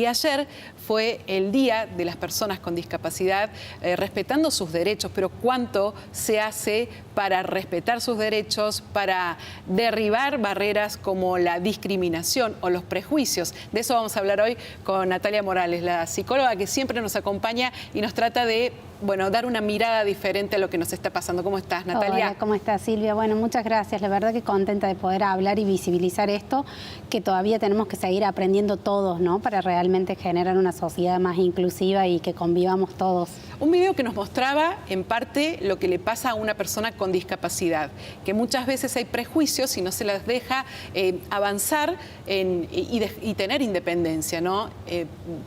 Y ayer fue el Día de las Personas con Discapacidad, respetando sus derechos, pero ¿cuánto se hace para respetar sus derechos, para derribar barreras como la discriminación o los prejuicios? De eso vamos a hablar hoy con Natalia Morales, la psicóloga que siempre nos acompaña y nos trata de, bueno, dar una mirada diferente a lo que nos está pasando. ¿Cómo estás, Natalia? Hola, ¿cómo estás, Silvia? Bueno, muchas gracias. La verdad que contenta de poder hablar y visibilizar esto, que todavía tenemos que seguir aprendiendo todos, ¿no? Para realmente generar una sociedad más inclusiva y que convivamos todos. Un video que nos mostraba, en parte, lo que le pasa a una persona con discapacidad, que muchas veces hay prejuicios y no se las deja avanzar y tener independencia, ¿no?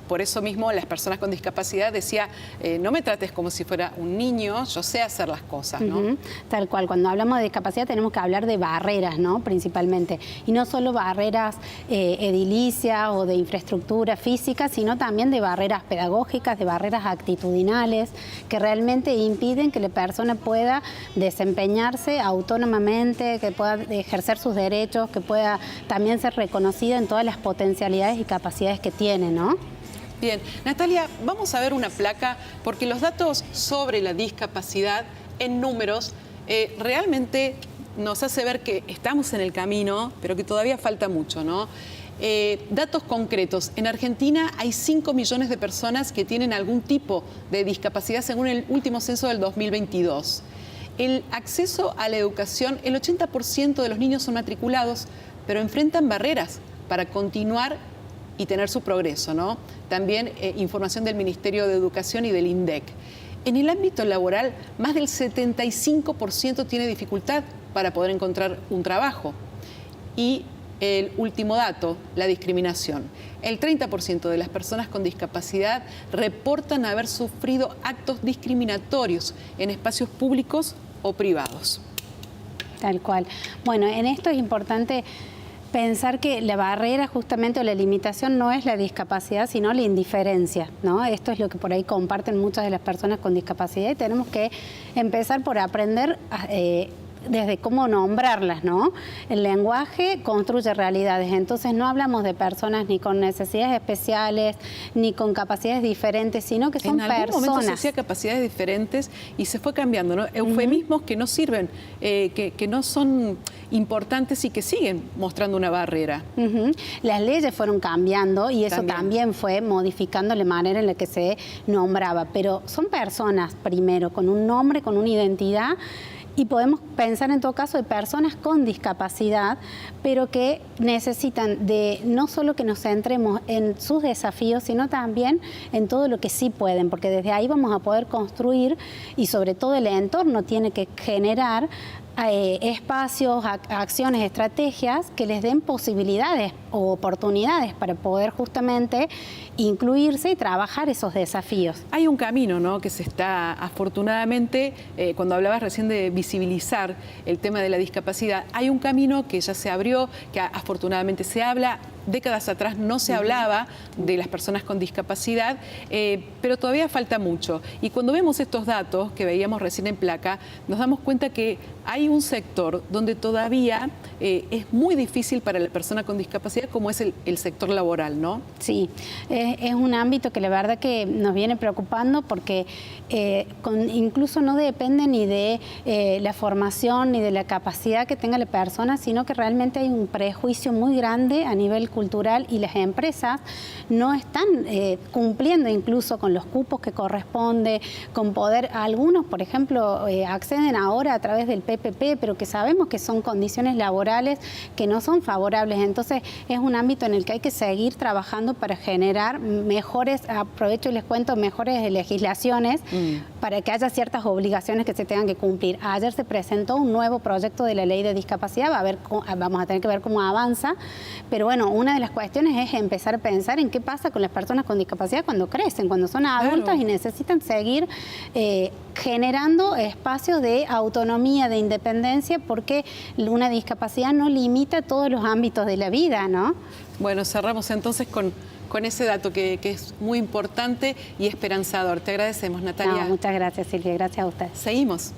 Por eso mismo las personas con discapacidad decía, no me trates como si fuera un niño, yo sé hacer las cosas, ¿no? Tal cual, cuando hablamos de discapacidad tenemos que hablar de barreras, ¿no? Principalmente, y no solo barreras edilicias o de infraestructura física, sino también de barreras pedagógicas, de barreras actitudinales, que realmente impiden que la persona pueda desempeñarse autónomamente, que pueda ejercer sus derechos, que pueda también ser reconocida en todas las potencialidades y capacidades que tiene, ¿no? Bien, Natalia, vamos a ver una placa, porque los datos sobre la discapacidad en números realmente nos hace ver que estamos en el camino, pero que todavía falta mucho, ¿no? Datos concretos. En Argentina hay 5 millones de personas que tienen algún tipo de discapacidad según el último censo del 2022. El acceso a la educación, el 80% de los niños son matriculados, pero enfrentan barreras para continuar y tener su progreso, ¿no? También información del Ministerio de Educación y del INDEC. En el ámbito laboral, más del 75% tiene dificultad para poder encontrar un trabajo. Y el último dato, la discriminación. El 30% de las personas con discapacidad reportan haber sufrido actos discriminatorios en espacios públicos o privados. Tal cual. Bueno, en esto es importante pensar que la barrera justamente o la limitación no es la discapacidad, sino la indiferencia, ¿no? Esto es lo que por ahí comparten muchas de las personas con discapacidad y tenemos que empezar por aprender desde cómo nombrarlas, ¿no? El lenguaje construye realidades, entonces no hablamos de personas ni con necesidades especiales, ni con capacidades diferentes, sino que son personas. En algún momento se decía capacidades diferentes y se fue cambiando, ¿no? Eufemismos que no sirven, que no son importantes y que siguen mostrando una barrera. Las leyes fueron cambiando y eso también fue modificando la manera en la que se nombraba, pero son personas primero, con un nombre, con una identidad. Y podemos pensar en todo caso de personas con discapacidad, pero que necesitan de no solo que nos centremos en sus desafíos, sino también en todo lo que sí pueden, porque desde ahí vamos a poder construir y sobre todo el entorno tiene que generar espacios, acciones, estrategias que les den posibilidades o oportunidades para poder justamente incluirse y trabajar esos desafíos. Hay un camino, ¿no?, que se está, afortunadamente, cuando hablabas recién de visibilizar el tema de la discapacidad, hay un camino que ya se abrió, que afortunadamente se habla. Décadas atrás no se hablaba de las personas con discapacidad, pero todavía falta mucho. Y cuando vemos estos datos que veíamos recién en placa, nos damos cuenta que hay un sector donde todavía es muy difícil para la persona con discapacidad, como es el sector laboral, ¿no? Sí, es un ámbito que la verdad que nos viene preocupando porque incluso no depende ni de la formación ni de la capacidad que tenga la persona, sino que realmente hay un prejuicio muy grande a nivel cultural y las empresas no están cumpliendo incluso con los cupos que corresponde, con poder. Algunos, por ejemplo, acceden ahora a través del PPP, pero que sabemos que son condiciones laborales que no son favorables. Entonces, es un ámbito en el que hay que seguir trabajando para generar mejores, aprovecho y les cuento, mejores legislaciones para que haya ciertas obligaciones que se tengan que cumplir. Ayer se presentó un nuevo proyecto de la ley de discapacidad, vamos a tener que ver cómo avanza, pero bueno, una de las cuestiones es empezar a pensar en qué pasa con las personas con discapacidad cuando crecen, cuando son adultas y necesitan seguir generando espacios de autonomía, de independencia, porque una discapacidad no limita todos los ámbitos de la vida, ¿no? Bueno, cerramos entonces con ese dato que es muy importante y esperanzador. Te agradecemos, Natalia. No, muchas gracias, Silvia. Gracias a usted. Seguimos.